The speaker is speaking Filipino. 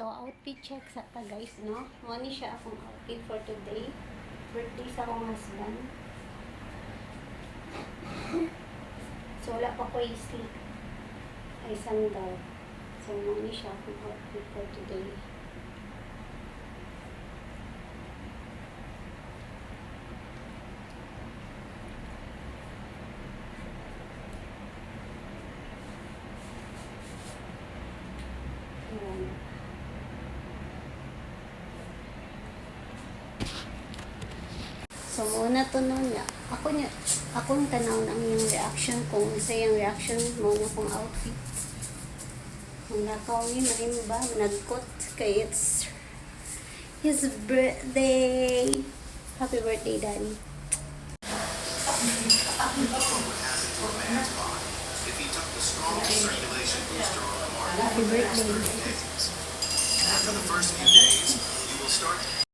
So, outfit check sa ta guys, no? Money siya akong outfit for today. Birthday sa akong husband. So, wala pa ko sleep. Ay, sandal. So, money siya akong outfit for today. Ayan. So, muna to nun niya. Akong tanaw ng yung reaction kung sa yung reaction mo na kung outfit. Kung nakaw ni marim ba, nagkot kay it's his birthday. Happy birthday, Daddy. Happy birthday. After the first few days,